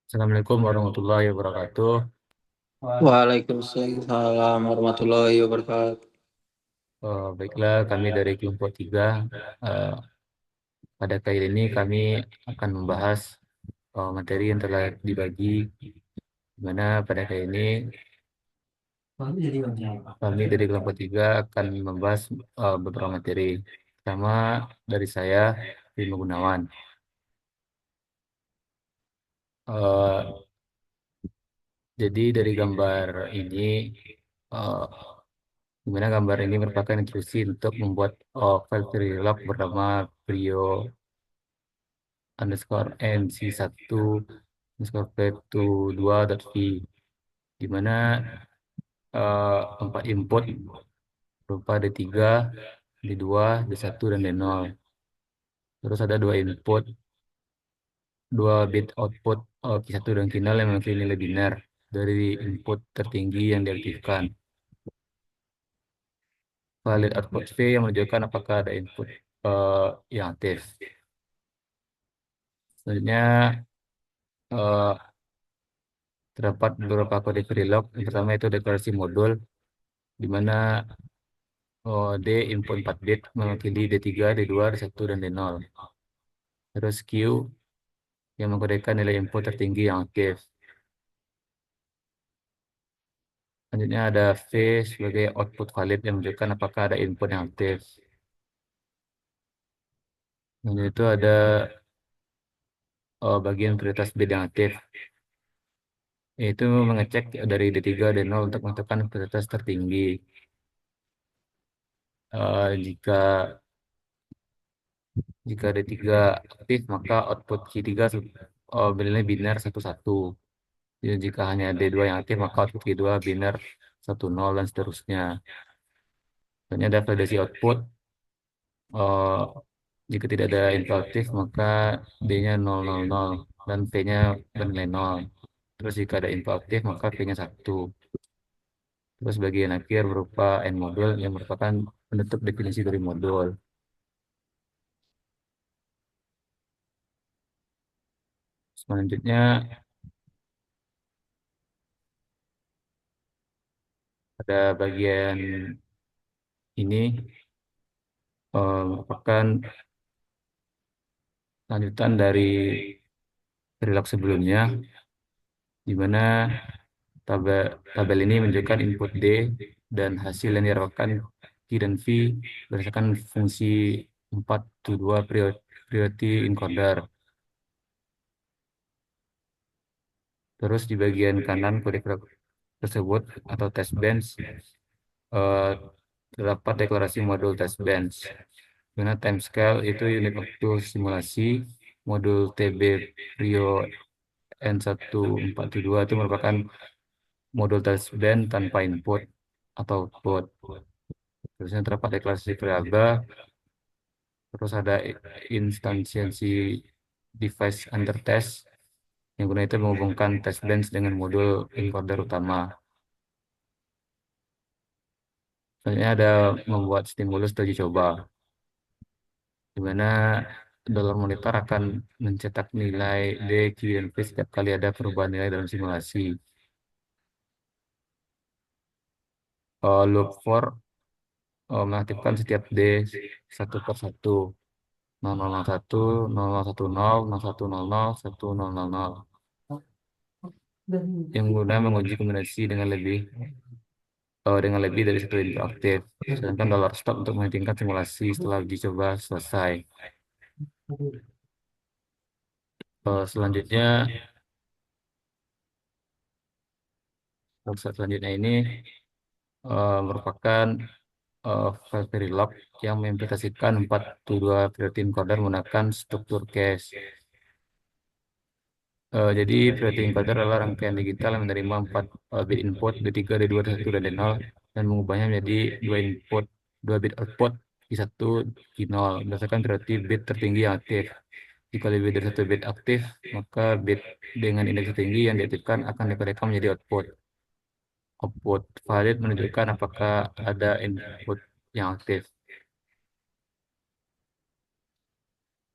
Assalamualaikum warahmatullahi wabarakatuh. Waalaikumsalam warahmatullahi wabarakatuh. Baiklah, kami dari kelompok 3. Eh, Pada kali ini kami akan membahas materi yang telah dibagi, di mana pada kali ini kami dari kelompok 3 akan membahas beberapa materi. Pertama dari saya, Bimo Gunawan. Eh, jadi dari gambar ini, eh, di mana gambar ini merupakan instruksi untuk membuat file Verilog bernama Prio_nc1 underscore p2.v, di mana empat input berupa D3, D2, D1, dan D0. Terus ada dua input, dua bit output Q1 dan Q0 yang memiliki nilai biner dari input tertinggi yang diaktifkan. Valid output V yang menunjukkan apakah ada input yang aktif. Selanjutnya eh, terdapat beberapa kode Verilog. Yang pertama itu deklarasi modul, di mana D input 4 bit mewakili D3, D2, D1, dan D0. Terus Q yang mengkodekan nilai input tertinggi yang aktif. Selanjutnya ada V sebagai output valid yang menunjukkan apakah ada input yang aktif. Dan itu ada bagian prioritas bit yang aktif, yaitu mengecek dari D3 D0 untuk menentukan prioritas tertinggi. Jika jika D3 aktif, maka output Q3 bernilai biner 1, 1. Jadi jika hanya D2 yang aktif, maka output Q2 biner 1, 0, dan seterusnya. Selanjutnya ada validasi output. eh, Jika tidak ada info aktif, maka D-nya 0, 0, 0, dan P-nya bernilai 0. Terus jika ada info aktif, maka P-nya 1. Terus bagian akhir berupa end modul yang merupakan penutup definisi dari modul. Selanjutnya ada bagian ini, merupakan lanjutan dari perilaku sebelumnya, di mana tabel tabel ini menunjukkan input D dan hasil yang didapatkan Q dan V berdasarkan fungsi 4 to 2 priority encoder. Terus di bagian kanan kode tersebut atau test bench, eh, terdapat deklarasi modul test bench. Karena timescale itu unit waktu simulasi, modul TB Prio N1422 itu merupakan modul test bench tanpa input atau output. Terusnya terdapat deklarasi variabel, terus ada instansiasi device under test yang guna itu menghubungkan test bench dengan modul encoder utama. Selanjutnya ada membuat stimulus uji coba, di mana dollar monitor akan mencetak nilai D, Q, dan P setiap kali ada perubahan nilai dalam simulasi. Loop for mengaktifkan setiap D satu per satu. 0001, 0010, 0100, 1000, yang guna menguji kombinasi dengan lebih dari satu input aktif. Sedangkan dollar stop untuk menghentikan simulasi setelah uji coba selesai. Selanjutnya, selanjutnya ini merupakan file Verilog yang mengimplementasikan 4 to 2 priority encoder menggunakan struktur cache. Jadi priority encoder adalah rangkaian digital yang menerima 4 bit input D3, D2, D1, dan D0, dan mengubahnya menjadi 2 input, 2 bit output Q1, Q0 berdasarkan priority bit tertinggi yang aktif. Jika lebih dari 1 bit aktif, maka bit dengan indeks tertinggi yang diaktifkan akan dikodekan menjadi output. Output valid menunjukkan apakah ada input yang aktif.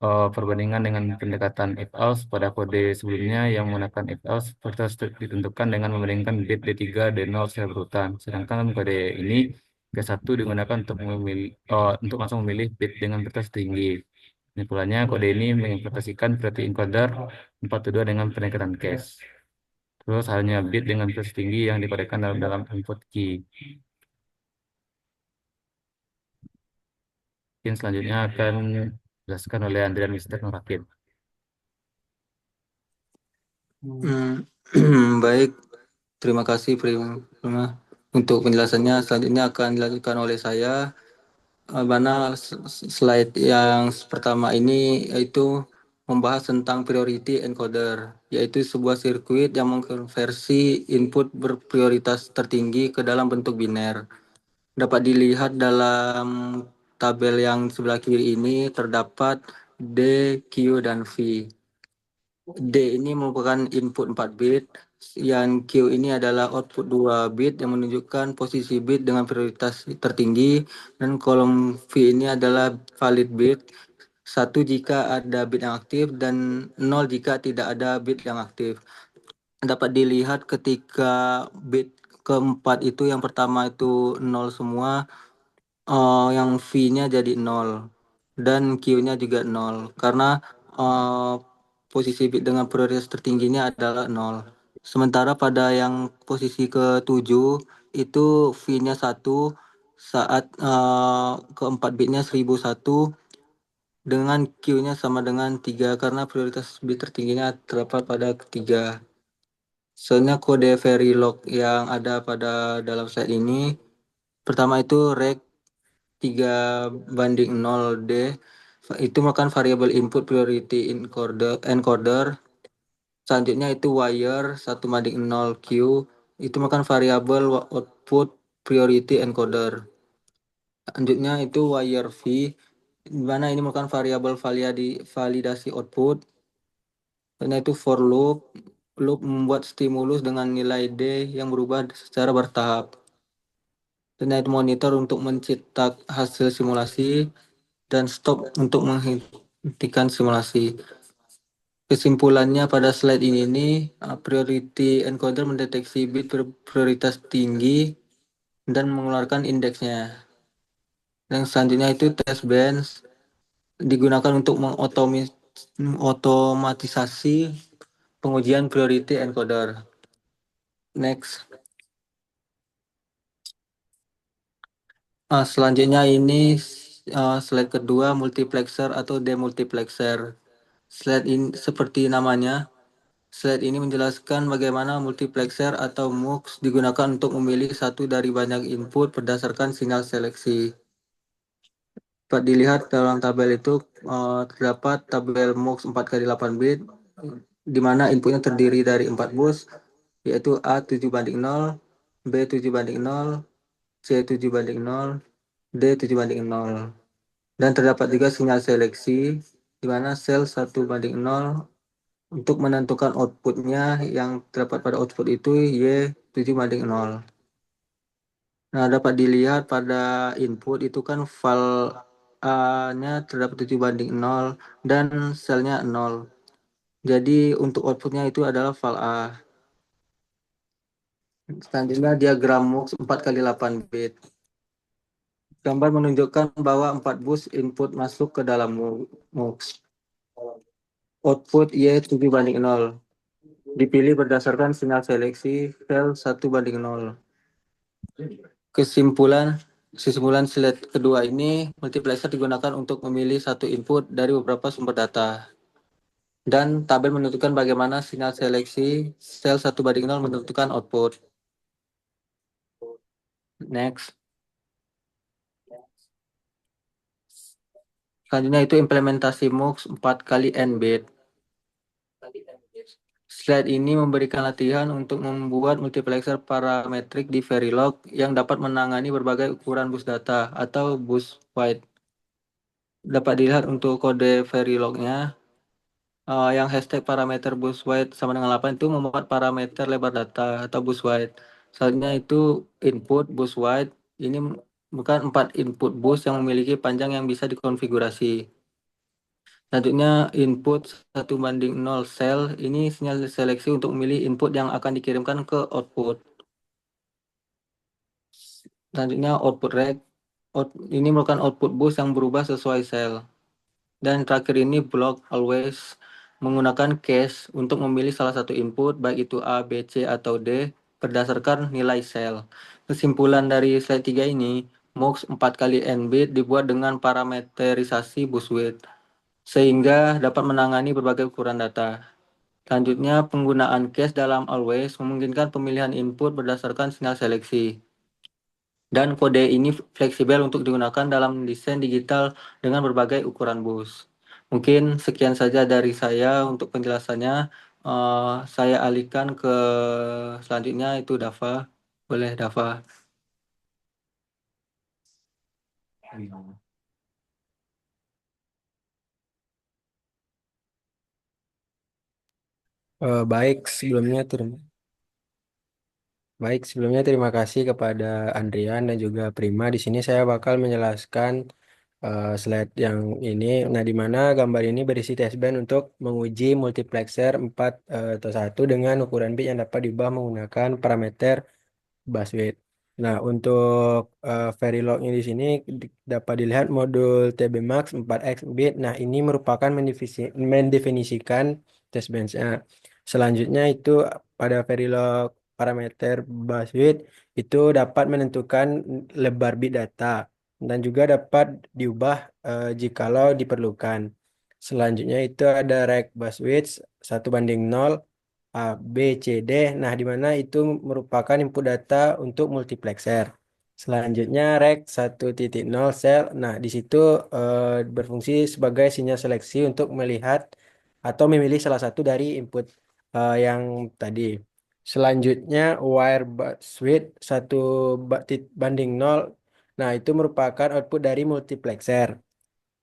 perbandingan dengan pendekatan if else pada kode sebelumnya yang menggunakan if else proses ditentukan dengan membandingkan bit D3 D0 secara berurutan. Sedangkan kode ini K1 digunakan untuk untuk langsung memilih bit dengan batas tinggi. Kesimpulannya, kode ini mengimplementasikan priority encoder 422 dengan pendekatan cache. Terus hanya bit dengan batas tinggi yang dikodekan dalam dalam input key. Mungkin selanjutnya akan dijelaskan oleh Andrian Mister Nurakin. Hmm, baik, terima kasih Prima untuk penjelasannya. Selanjutnya akan dilanjutkan oleh saya. Mana slide yang pertama ini yaitu membahas tentang priority encoder, yaitu sebuah sirkuit yang mengkonversi input berprioritas tertinggi ke dalam bentuk biner. Dapat dilihat dalam tabel yang sebelah kiri ini terdapat D, Q, dan V. D ini merupakan input 4 bit, yang Q ini adalah output 2 bit yang menunjukkan posisi bit dengan prioritas tertinggi, dan kolom V ini adalah valid bit, 1 jika ada bit yang aktif dan 0 jika tidak ada bit yang aktif. Dapat dilihat ketika bit keempat itu yang pertama itu 0 semua, yang V-nya jadi 0 dan Q-nya juga 0 karena uh, posisi bit dengan prioritas tertingginya adalah 0. Sementara pada yang posisi ke-7 itu V-nya 1 saat keempat bitnya 1001 dengan Q-nya sama dengan 3 karena prioritas bit tertingginya terdapat pada ketiga. Soalnya kode Verilog yang ada pada dalam slide ini pertama itu rect 3:0 D itu merupakan variabel input priority encoder. Selanjutnya itu wire 1:0 Q itu merupakan variabel output priority encoder. Selanjutnya itu wire V di mana ini merupakan variabel validasi output. Selanjutnya itu for loop. Loop membuat stimulus dengan nilai D yang berubah secara bertahap. Selanjutnya itu monitor untuk mencetak hasil simulasi dan stop untuk menghentikan simulasi. Kesimpulannya pada slide ini, priority encoder mendeteksi bit prioritas tinggi dan mengeluarkan indeksnya. Dan selanjutnya itu test bench digunakan untuk mengotomatisasi pengujian priority encoder. Next. Selanjutnya ini slide kedua, multiplexer atau demultiplexer. Slide ini seperti namanya, slide ini menjelaskan bagaimana multiplexer atau MUX digunakan untuk memilih satu dari banyak input berdasarkan sinyal seleksi. Dapat dilihat dalam tabel itu terdapat tabel MUX 4x8 bit di mana inputnya terdiri dari 4 bus yaitu A 7:0, B 7:0, C 7:0, D 7:0. Dan terdapat juga sinyal seleksi di mana sel 1:0 untuk menentukan outputnya yang terdapat pada output itu Y 7:0. Nah, dapat dilihat pada input itu kan val A-nya terdapat 7:0 dan selnya 0. Jadi untuk outputnya itu adalah val A. Selanjutnya diagram MUX 4x8 bit. Gambar menunjukkan bahwa 4 bus input masuk ke dalam MUX. Output Y 7:0. Dipilih berdasarkan sinyal seleksi sel 1:0. Kesimpulan slide kedua ini, multiplexer digunakan untuk memilih satu input dari beberapa sumber data. Dan tabel menentukan bagaimana sinyal seleksi sel 1:0 menentukan output. Next. Selanjutnya itu implementasi MUX 4 kali N bit. Slide ini memberikan latihan untuk membuat multiplexer parametrik di Verilog yang dapat menangani berbagai ukuran bus data atau bus wide. Dapat dilihat untuk kode Verilognya, yang hashtag parameter bus wide sama dengan 8 itu memuat parameter lebar data atau bus wide. Selanjutnya itu input bus wide, ini bukan 4 input bus yang memiliki panjang yang bisa dikonfigurasi. Selanjutnya input 1:0 sel. Ini sinyal seleksi untuk memilih input yang akan dikirimkan ke output. Selanjutnya output rec. Ini merupakan output bus yang berubah sesuai sel. Dan terakhir ini block always menggunakan case untuk memilih salah satu input, baik itu A, B, C, atau D, berdasarkan nilai sel. Kesimpulan dari slide 3 ini, MUX 4 kali N bit dibuat dengan parameterisasi bus width, sehingga dapat menangani berbagai ukuran data. Selanjutnya, penggunaan case dalam always memungkinkan pemilihan input berdasarkan sinyal seleksi. Dan kode ini fleksibel untuk digunakan dalam desain digital dengan berbagai ukuran bus. Mungkin sekian saja dari saya untuk penjelasannya. Saya alihkan ke selanjutnya itu Dava. Boleh Dava. Baik, sebelumnya terima kasih kepada Andrian dan juga Prima. Di sini saya bakal menjelaskan slide yang ini. Nah, di mana gambar ini berisi testband untuk menguji multiplexer 4:1 dengan ukuran bit yang dapat diubah menggunakan parameter buswidth. Nah, untuk Verilog-nya di sini dapat dilihat modul TB Max 4x bit. Nah, ini merupakan mendefinisikan testbench-nya. Selanjutnya itu pada Verilog parameter buswidth itu dapat menentukan lebar bit data dan juga dapat diubah jikalau diperlukan. Selanjutnya itu ada rect buswidth 1:0 A, B, C, D. Nah, di mana itu merupakan input data untuk multiplexer. Selanjutnya rec 1:0 sel. Nah, di situ berfungsi sebagai sinyal seleksi untuk melihat atau memilih salah satu dari input yang tadi. Selanjutnya wire switch 1:0. Nah, itu merupakan output dari multiplexer.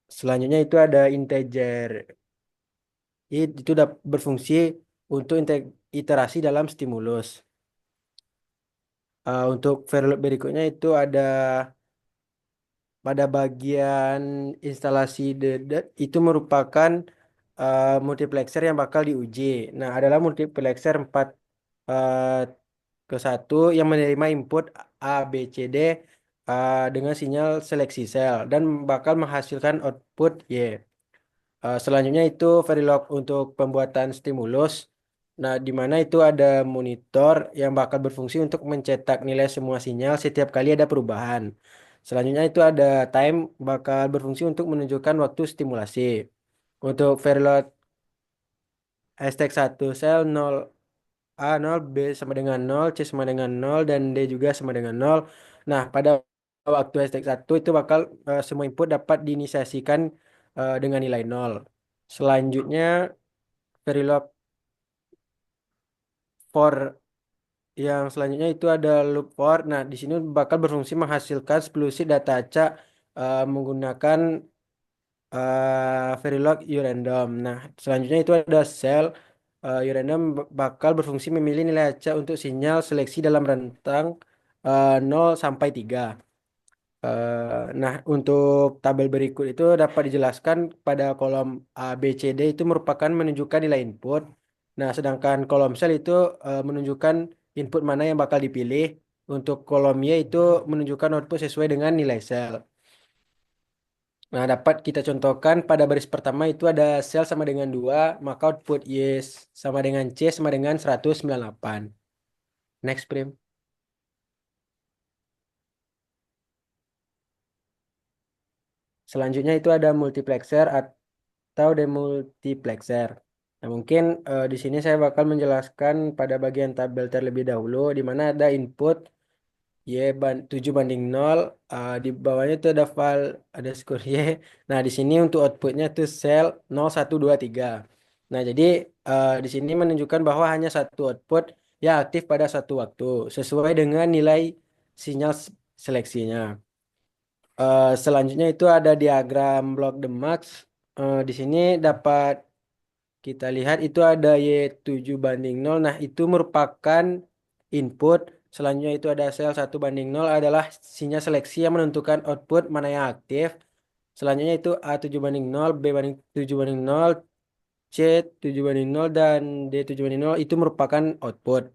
Selanjutnya itu ada integer. Itu berfungsi untuk iterasi dalam stimulus. Untuk variabel berikutnya itu ada pada bagian instalasi itu merupakan multiplexer yang bakal diuji. Nah, adalah multiplexer 4:1 yang menerima input A, B, C, D dengan sinyal seleksi sel dan bakal menghasilkan output Y. Selanjutnya itu Verilog untuk pembuatan stimulus. Nah, di mana itu ada monitor yang bakal berfungsi untuk mencetak nilai semua sinyal setiap kali ada perubahan. Selanjutnya itu ada time bakal berfungsi untuk menunjukkan waktu stimulasi. Untuk Verilog hashtag 1 sel 0 A 0, B sama dengan 0, C sama dengan 0, dan D juga sama dengan 0. Nah, pada waktu hashtag 1 itu bakal semua input dapat diinisiasikan dengan nilai 0. Selanjutnya Verilog for yang selanjutnya itu ada loop for. Nah, di sini bakal berfungsi menghasilkan 10 seed data acak menggunakan Verilog urandom. Nah, selanjutnya itu ada cell urandom bakal berfungsi memilih nilai acak untuk sinyal seleksi dalam rentang 0 sampai 3. Nah, untuk tabel berikut itu dapat dijelaskan pada kolom A, B, C, D itu merupakan menunjukkan nilai input. Nah, sedangkan kolom sel itu menunjukkan input mana yang bakal dipilih. Untuk kolom Y itu menunjukkan output sesuai dengan nilai sel. Nah, dapat kita contohkan pada baris pertama itu ada sel sama dengan 2, maka output Y sama dengan C sama dengan 198. Next, Prim. Selanjutnya itu ada multiplexer atau demultiplexer. Nah, mungkin di sini saya bakal menjelaskan pada bagian tabel terlebih dahulu, di mana ada input Y 7:0, di bawahnya itu ada file, ada skor Y. Nah, di sini untuk outputnya itu sel 0123. Nah, jadi di sini menunjukkan bahwa hanya satu output yang aktif pada satu waktu, sesuai dengan nilai sinyal seleksinya. Selanjutnya itu ada diagram block the max. Di sini dapat kita lihat itu ada Y7:0. Nah, itu merupakan input. Selanjutnya itu ada sel 1:0 adalah sinyal seleksi yang menentukan output mana yang aktif. Selanjutnya itu A7:0, B/7/0, C7:0, dan D7:0 itu merupakan output.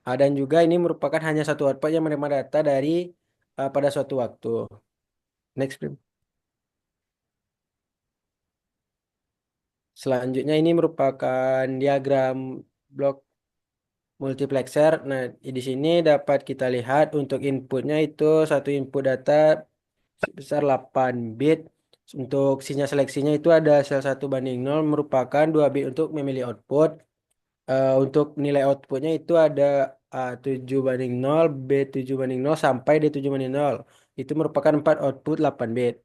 Dan juga ini merupakan hanya satu output yang menerima data dari pada suatu waktu. Next, Prim. Selanjutnya ini merupakan diagram blok multiplexer. Nah, di sini dapat kita lihat untuk inputnya itu satu input data sebesar 8 bit. Untuk sinyal seleksinya itu ada sel 1:0 merupakan 2 bit untuk memilih output. Untuk nilai outputnya itu ada A7:0, B7:0, sampai D7:0. Itu merupakan 4 output 8 bit.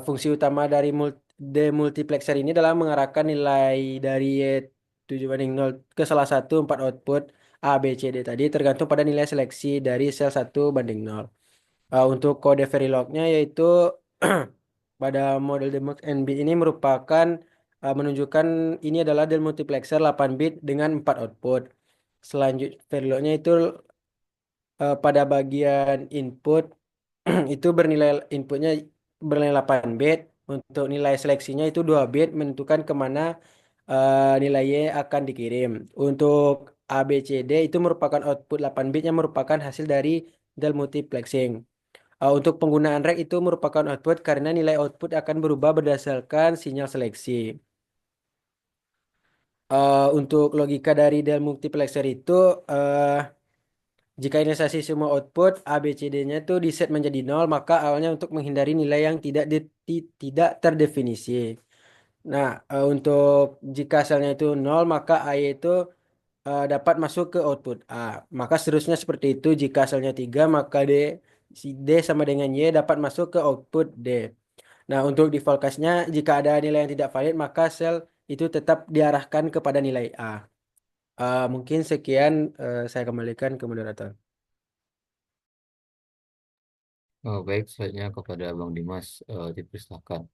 Fungsi utama dari demultiplexer ini adalah mengarahkan nilai dari Y7:0 ke salah satu 4 output A, B, C, D tadi tergantung pada nilai seleksi dari sel 1:0. Untuk kode Verilognya yaitu pada model Demox NB ini merupakan menunjukkan ini adalah demultiplexer 8 bit dengan 4 output. Selanjutnya Verilognya itu pada bagian input itu bernilai inputnya bernilai 8 bit. Untuk nilai seleksinya itu 2 bit menentukan kemana nilai Y akan dikirim. Untuk A, B, C, D itu merupakan output 8 bit yang merupakan hasil dari del multiplexing. Untuk penggunaan rek itu merupakan output karena nilai output akan berubah berdasarkan sinyal seleksi. Untuk logika dari del multiplexer itu eh, jika inisialisasi semua output A, B, C, D-nya itu diset menjadi nol, maka awalnya untuk menghindari nilai yang tidak terdefinisi. Nah, untuk jika asalnya itu nol, maka A itu dapat masuk ke output A. Maka seterusnya seperti itu. Jika asalnya 3, maka si D sama dengan Y dapat masuk ke output D. Nah, untuk default case-nya, jika ada nilai yang tidak valid, maka sel itu tetap diarahkan kepada nilai A. Mungkin sekian, saya kembalikan ke moderator. Oh, baik, selanjutnya kepada Bang Dimas, dipersilakan.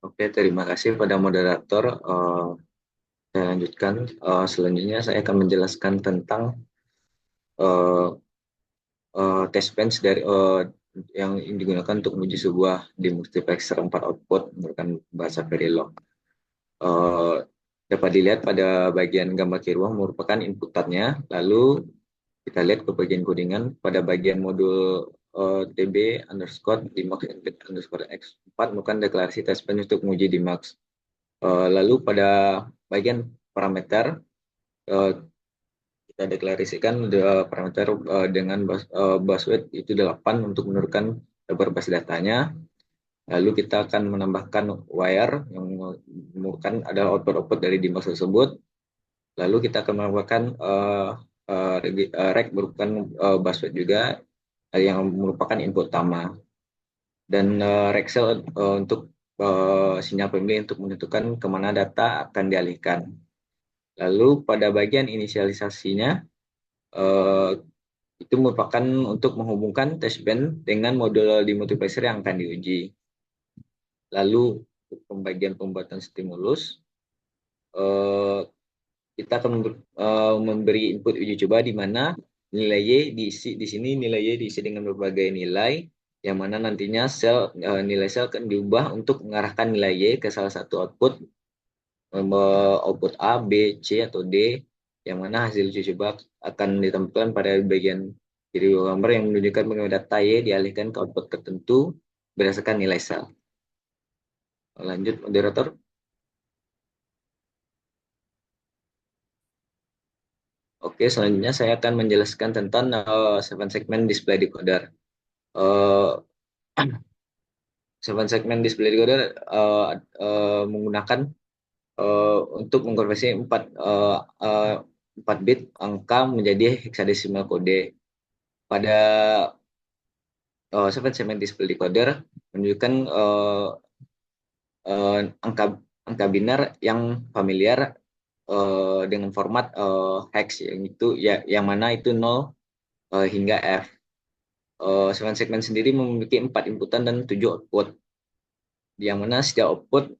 Oke, terima kasih pada moderator. Saya lanjutkan. Selanjutnya saya akan menjelaskan tentang eh, test bench dari yang digunakan untuk menguji sebuah demultiplexer 4 output menggunakan bahasa Verilog. Eh, Dapat dilihat pada bagian gambar kiri bawah merupakan inputannya. Lalu kita lihat ke bagian codingan pada bagian modul tb underscore dimax underscore x4 merupakan deklarasi test bench untuk menguji dimax. Lalu pada bagian parameter kita deklarasikan parameter dengan buswidth itu 8 untuk menurunkan lebar bus datanya. Lalu kita akan menambahkan wire yang merupakan ada output-output dari dimax tersebut. Lalu kita akan menambahkan rec merupakan buswidth juga yang merupakan input utama. Dan rec cell untuk sinyal pemilih untuk menentukan kemana data akan dialihkan. Lalu pada bagian inisialisasinya eh, itu merupakan untuk menghubungkan testband dengan modul demultiplexer yang akan diuji. Lalu untuk pembagian pembuatan stimulus, eh, kita akan memberi input uji coba di mana nilai Y diisi di sini nilai Y diisi dengan berbagai nilai yang mana nantinya nilai sel akan diubah untuk mengarahkan nilai Y ke salah satu output output A, B, C atau D yang mana hasil uji coba akan ditampilkan pada bagian kiri gambar yang menunjukkan bagaimana data Y dialihkan ke output tertentu berdasarkan nilai sel. Lanjut moderator. Oke, selanjutnya saya akan menjelaskan tentang 7 segment display decoder. Uh, 7 segment display decoder menggunakan untuk mengkonversi 4 bit angka menjadi hexadesimal kode. Pada 7 segment display decoder menunjukkan angka angka binar yang familiar dengan format hex yang itu ya yang mana itu 0 hingga F. 7 segmen sendiri memiliki 4 inputan dan 7 output. Yang mana setiap output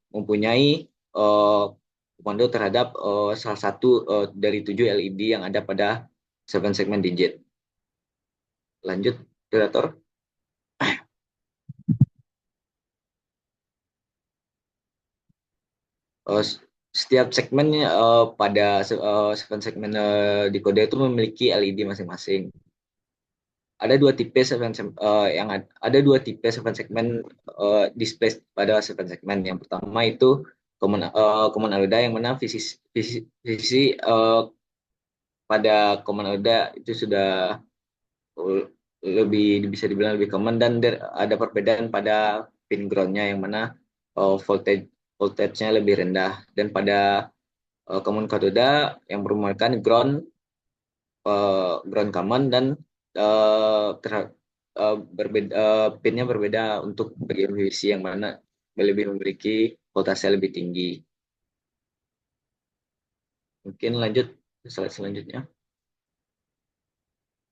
mempunyai komando terhadap salah satu dari 7 LED yang ada pada 7 segmen digit. Lanjut moderator. Eh, Setiap segmennya pada segmen di kode itu memiliki LED masing-masing. Ada dua tipe ada dua tipe segmen display pada segmen. Yang pertama itu common ALODA, yang mana visi pada common ALODA itu sudah uh, lebih bisa dibilang lebih common, dan ada perbedaan pada pin groundnya, yang mana voltage-nya lebih rendah, dan pada common katoda yang merupakan ground common, dan uh, ter- berbeda, pinnya berbeda untuk bagian PVC, yang mana lebih memiliki voltase lebih tinggi. Mungkin lanjut ke slide selanjutnya.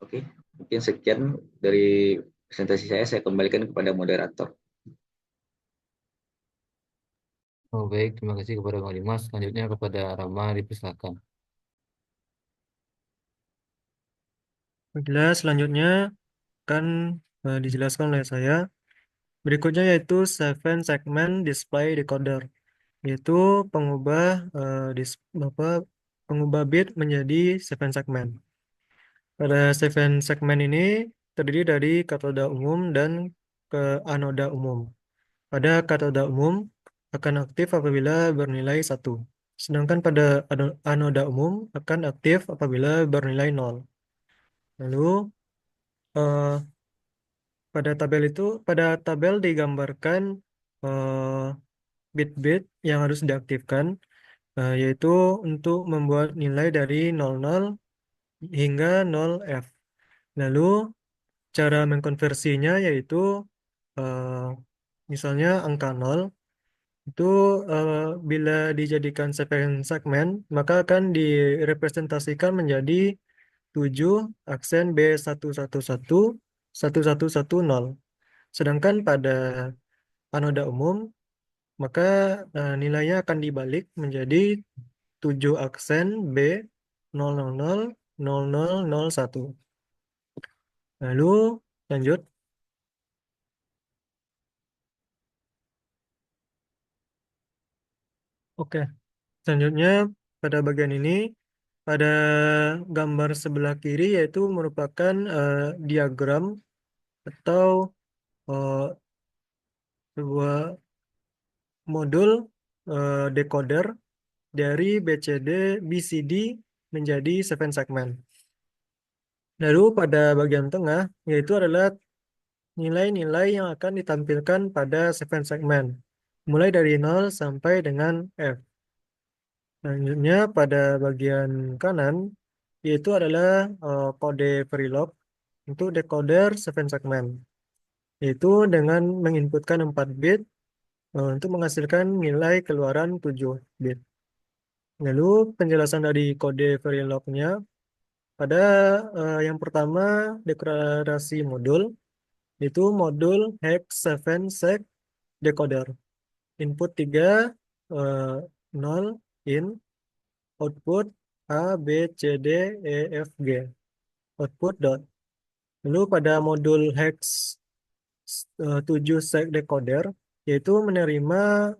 Oke, mungkin sekian dari presentasi saya kembalikan kepada moderator. Oh, baik, terima kasih kepada Bang Dimas. Selanjutnya kepada Rama, dipersilakan. Baiklah, selanjutnya akan dijelaskan oleh saya. Berikutnya yaitu seven segment display decoder, yaitu pengubah pengubah bit menjadi seven segment. Pada seven segment ini terdiri dari katoda umum dan ke anoda umum. Pada katoda umum akan aktif apabila bernilai 1, sedangkan pada anoda umum akan aktif apabila bernilai 0. Lalu eh, pada tabel digambarkan eh, bit-bit yang harus diaktifkan, yaitu untuk membuat nilai dari 00 hingga 0F. Lalu cara mengkonversinya yaitu eh, misalnya angka 0 itu bila dijadikan segmen maka akan direpresentasikan menjadi 7 aksen B111 1110. Sedangkan pada anoda umum maka nilainya akan dibalik menjadi 7 aksen B0000001. Lalu lanjut. Oke, selanjutnya pada bagian ini pada gambar sebelah kiri yaitu merupakan diagram atau eh, sebuah modul decoder dari BCD menjadi 7 segmen. Lalu pada bagian tengah yaitu adalah nilai-nilai yang akan ditampilkan pada 7 segmen, mulai dari 0 sampai dengan F. Selanjutnya pada bagian kanan yaitu adalah kode Verilog untuk decoder 7 segmen, yaitu dengan menginputkan 4 bit untuk menghasilkan nilai keluaran 7 bit. Lalu penjelasan dari kode Verilognya pada yang pertama deklarasi modul, itu modul hex 7 seg decoder. Input 3 eh, 0 in, output A, B, C, D, E, F, G. Output dot. Lalu pada modul hex 7 seg decoder yaitu menerima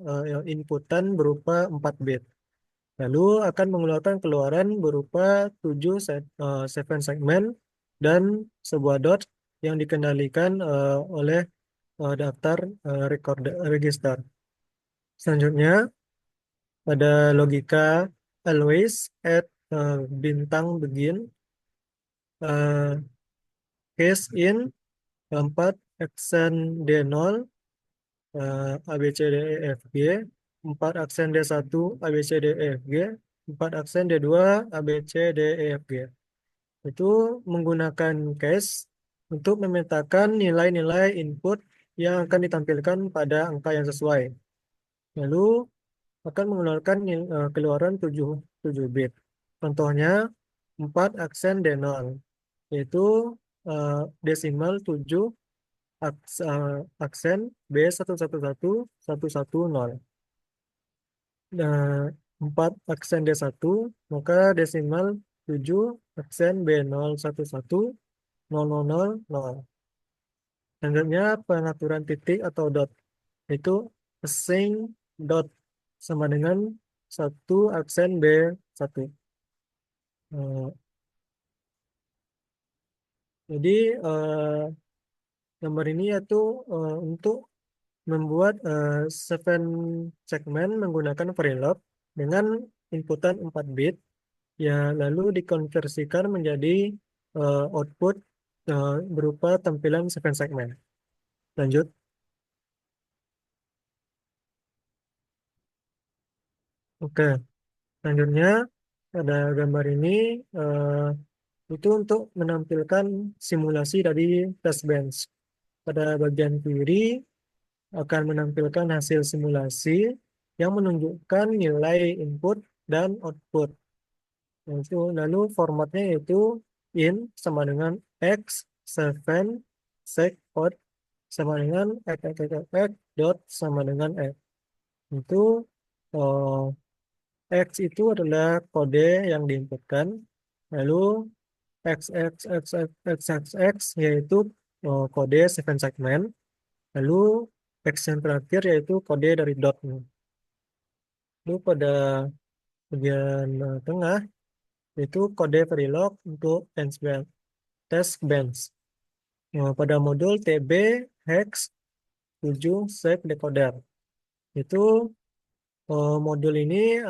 inputan berupa 4 bit. Lalu akan mengeluarkan keluaran berupa 7 segmen dan sebuah dot yang dikendalikan oleh daftar register. Selanjutnya pada logika always at bintang begin case in 4 aksen D0 A B C D E F G, 4 aksen D1 A B C D E F G, 4 aksen D2 A B C D E F G. Itu menggunakan case untuk memetakan nilai-nilai input yang akan ditampilkan pada angka yang sesuai. Lalu akan mengeluarkan keluaran 7 bit. Contohnya 4 aksen D0, yaitu desimal 7 aksen B1111110. Nah, 4 aksen D1, maka desimal 7 aksen B011000. Selanjutnya pengaturan titik atau dot. Itu assign dot sama dengan satu aksen B1. Eh, jadi gambar ini yaitu untuk membuat 7 segmen menggunakan Verilog dengan inputan 4 bit, ya lalu dikonversikan menjadi output berupa tampilan 7 segmen. Lanjut. Oke, selanjutnya pada gambar ini itu untuk menampilkan simulasi dari test bench. Pada bagian kiri akan menampilkan hasil simulasi yang menunjukkan nilai input dan output. Lalu formatnya yaitu in sama dengan x 7 sec out sama dengan x dot sama dengan x. Itu x itu adalah kode yang diinputkan. Lalu x x x x x x x yaitu kode 7 segmen. Lalu X yang terakhir yaitu kode dari dot. Lalu pada bagian tengah itu kode Verilog untuk test bench. Pada modul TB hex 7 sec decoder. Itu modul ini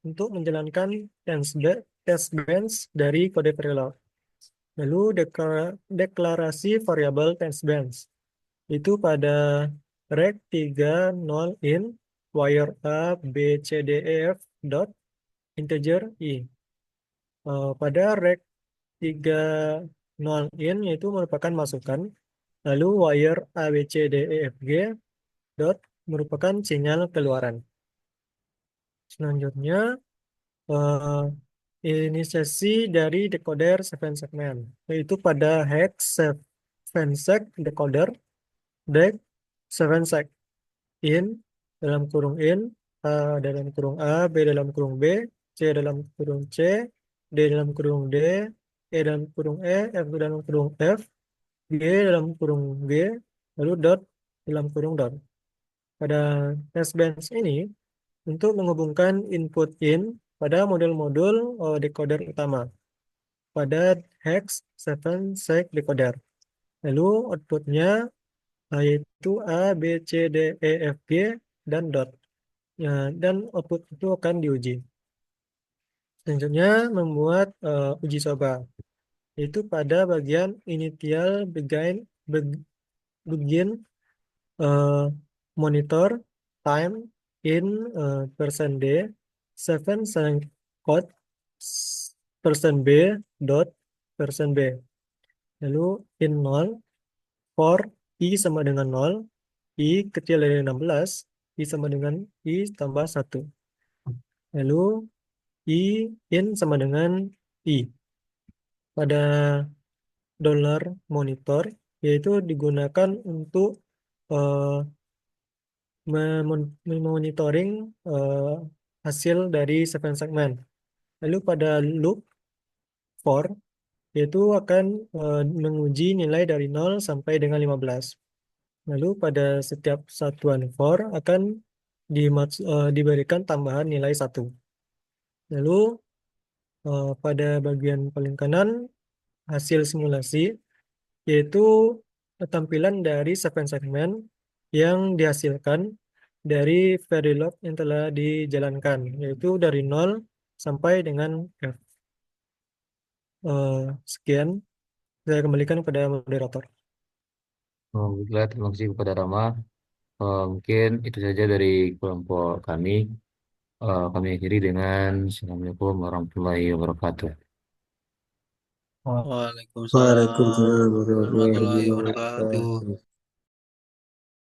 untuk menjalankan test bench dari kode Verilog. Lalu deklarasi variabel test bench. Itu pada rec 30 in wire A, B, C, D, E, F dot integer I. Pada rec 30 in yaitu merupakan masukan. Lalu wire A, B, C, D, E, F, G dot merupakan sinyal keluaran. Selanjutnya eh, inisiasi dari decoder 7 segmen, yaitu pada hex 7 sec decoder dec 7 sec in dalam kurung in, A dalam kurung A, B dalam kurung B, C dalam kurung C, D dalam kurung D, E dalam kurung E, F dalam kurung F, G dalam kurung G, lalu dot dalam kurung dot. Pada test bench ini, untuk menghubungkan input in pada modul-modul decoder utama pada hex 7 sec decoder. Lalu outputnya yaitu A, B, C, D, E, F, G, dan dot. Ya, dan output itu akan diuji. Selanjutnya membuat uji coba, yaitu pada bagian initial begin eh, monitor time in persen D 7 select code persen B dot persen B. Lalu in 0 for I sama dengan 0, I kecil dari 16, I sama dengan I tambah 1. Lalu I in sama dengan I. Pada dollar monitor yaitu digunakan untuk eh, memonitoring hasil dari 7 segmen. Lalu pada loop for yaitu akan menguji nilai dari 0 sampai dengan 15. Lalu pada setiap satuan for akan diberikan tambahan nilai 1. Lalu pada bagian paling kanan hasil simulasi yaitu tampilan dari 7 segmen yang dihasilkan dari Verilog yang telah dijalankan, yaitu dari 0 sampai dengan F. Sekian, saya kembalikan kepada moderator. Baiklah, terima kasih kepada Rama. Mungkin itu saja dari kelompok kami. Kami akhiri dengan Assalamualaikum warahmatullahi wabarakatuh. Waalaikumsalam Waalaikumsalam warahmatullahi warahmatullahi wabarakatuh. wabarakatuh.